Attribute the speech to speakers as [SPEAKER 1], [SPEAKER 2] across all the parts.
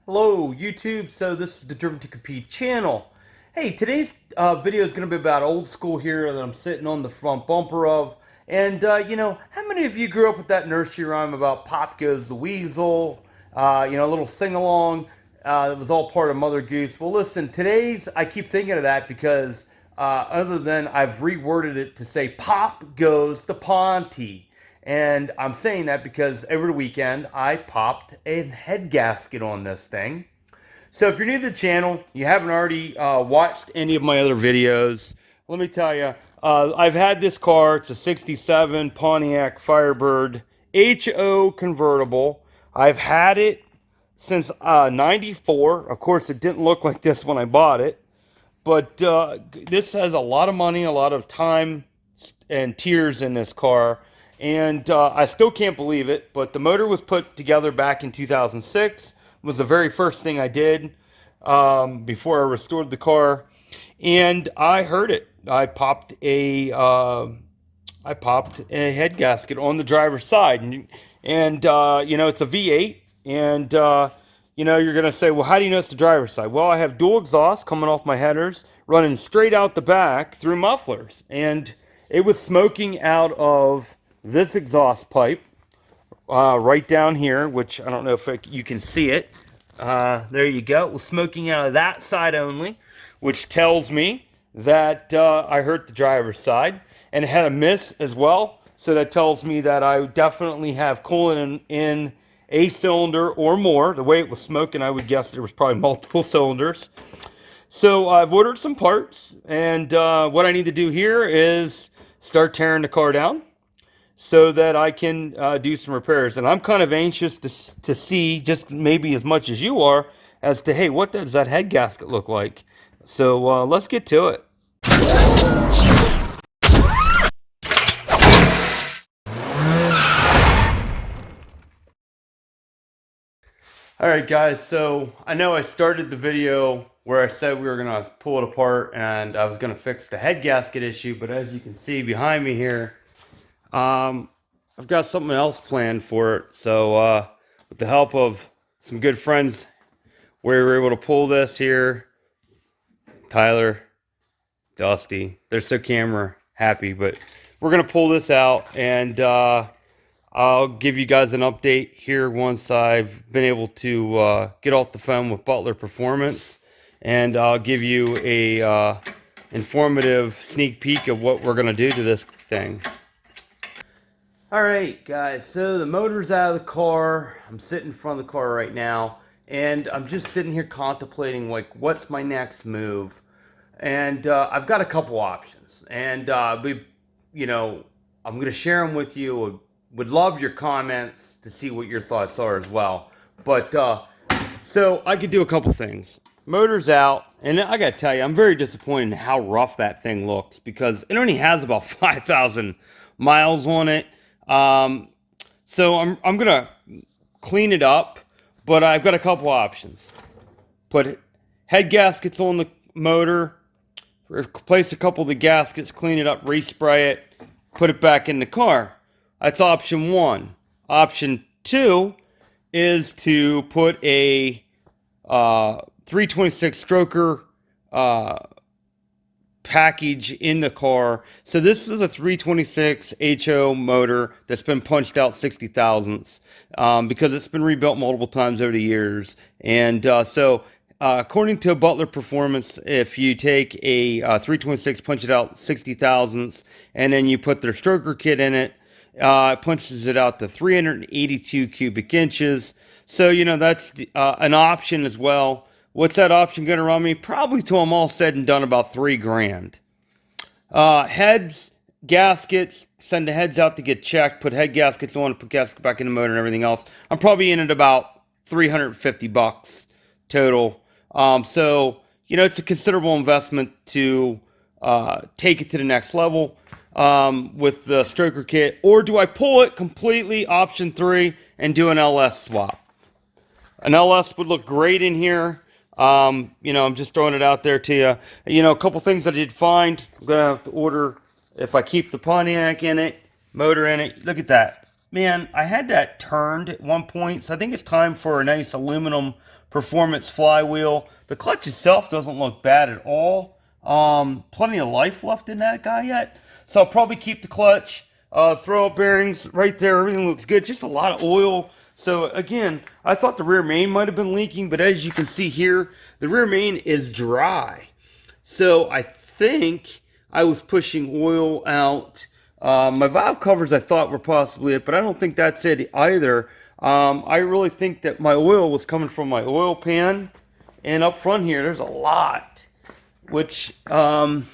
[SPEAKER 1] Hello YouTube, so this is the Driven to Compete channel. Hey, today's video is going to be about old school here that I'm sitting on the front bumper of. And how many of you grew up with that nursery rhyme about Pop Goes the Weasel? A little sing-along that was all part of Mother Goose. Well listen, I keep thinking of that because other than I've reworded it to say Pop Goes the Ponty. And I'm saying that because every weekend I popped a head gasket on this thing. So if you're new to the channel, you haven't already watched any of my other videos, let me tell you, I've had this car. It's a 67 Pontiac Firebird HO convertible. I've had it since 94. Of course, it didn't look like this when I bought it. But this has a lot of money, a lot of time and tears in this car. And I still can't believe it, but the motor was put together back in 2006. It was the very first thing I did before I restored the car. And I heard it. I popped a head gasket on the driver's side. And it's a V8. And, you're going to say, well, how do you know it's the driver's side? Well, I have dual exhaust coming off my headers, running straight out the back through mufflers. And it was smoking out of this exhaust pipe right down here, which I don't know if you can see it. There you go. It was smoking out of that side only, which tells me that I hurt the driver's side. And it had a miss as well, so that tells me that I definitely have coolant in a cylinder or more. The way it was smoking, I would guess there was probably multiple cylinders. So I've ordered some parts, and what I need to do here is start tearing the car down so that I can do some repairs. And I'm kind of anxious to see, just maybe as much as you are, as to, hey, what does that head gasket look like? So let's get to it. Alright guys, so I know I started the video where I said we were going to pull it apart and I was going to fix the head gasket issue, but as you can see behind me here, I've got something else planned for it. So with the help of some good friends, we were able to pull this here. Tyler, Dusty, they're so camera happy, but we're going to pull this out, and I'll give you guys an update here once I've been able to get off the phone with Butler Performance, and I'll give you a informative sneak peek of what we're going to do to this thing. Alright guys, so the motor's out of the car. I'm sitting in front of the car right now, and I'm just sitting here contemplating, like, what's my next move? And I've got a couple options, and I'm going to share them with you. Would love your comments to see what your thoughts are as well. But so I could do a couple things. Motor's out, and I gotta tell you, I'm very disappointed in how rough that thing looks, because it only has about 5,000 miles on it. So I'm gonna clean it up, but I've got a couple options. Put head gaskets on the motor, replace a couple of the gaskets, clean it up, respray it, put it back in the car. That's option one. Option two is to put a 326 stroker package in the car. So this is a 326 HO motor that's been punched out 60 thousandths because it's been rebuilt multiple times over the years. And according to Butler Performance, if you take a 326, punch it out 60 thousandths, and then you put their stroker kit in it, it punches it out to 382 cubic inches. So, that's an option as well. What's that option going to run me? Probably, till I'm all said and done, about $3,000. Heads, gaskets, send the heads out to get checked, put head gaskets on, put gasket back in the motor and everything else. I'm probably in at about $350 total. It's a considerable investment to take it to the next level with the stroker kit. Or do I pull it completely, option three, and do an LS swap? An LS would look great in here. I'm just throwing it out there to you. A couple things that I did find. I'm going to have to order, if I keep the Pontiac in it, motor in it. Look at that. man, I had that turned at one point, so I think it's time for a nice aluminum performance flywheel. The clutch itself doesn't look bad at all. Plenty of life left in that guy yet. So I'll probably keep the clutch, throw out bearings right there. Everything looks good. Just a lot of oil. So again, I thought the rear main might have been leaking, but as you can see here, the rear main is dry. So I think I was pushing oil out. My valve covers I thought were possibly it, but I don't think that's it either. I really think that my oil was coming from my oil pan. And up front here, there's a lot, which I'm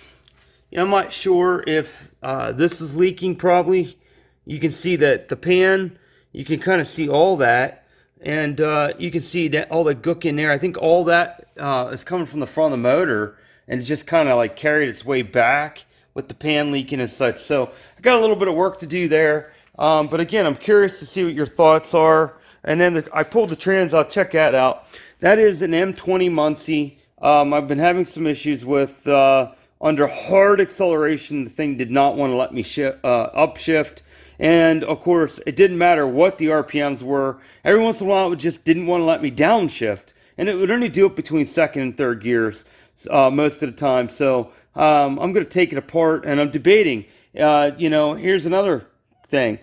[SPEAKER 1] not sure if this is leaking probably. You can see that the pan, you can kind of see all that. And you can see that all the gook in there. I think all that is coming from the front of the motor. And it's just kind of like carried its way back with the pan leaking and such. So I got a little bit of work to do there. But again, I'm curious to see what your thoughts are. And then I pulled the trans out. Check that out. That is an M20 Muncie. I've been having some issues with under hard acceleration. The thing did not want to let me upshift. And of course, it didn't matter what the RPMs were. Every once in a while, it just didn't want to let me downshift. And it would only do it between second and third gears most of the time. So I'm going to take it apart, and I'm debating. Here's another thing.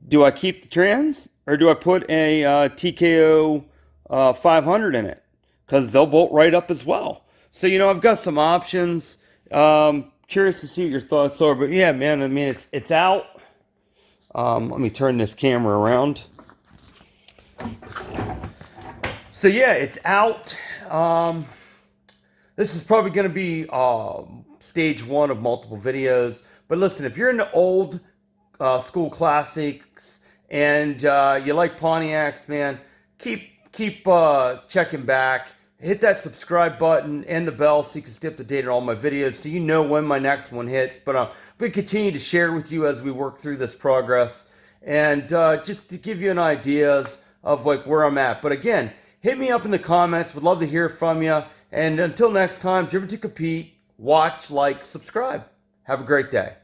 [SPEAKER 1] Do I keep the trans, or do I put a TKO 500 in it? Because they'll bolt right up as well. So, I've got some options. Curious to see what your thoughts are. But yeah, man, I mean, it's out. Let me turn this camera around. So yeah, it's out. This is probably going to be stage one of multiple videos. But listen, if you're into old school classics and you like Pontiacs, man, keep checking back. Hit that subscribe button and the bell so you can stay up to date on all my videos so you know when my next one hits. But I'm going to continue to share with you as we work through this progress and just to give you an idea of like where I'm at. But again, hit me up in the comments. Would love to hear from you. And until next time, driven to compete, watch, like, subscribe. Have a great day.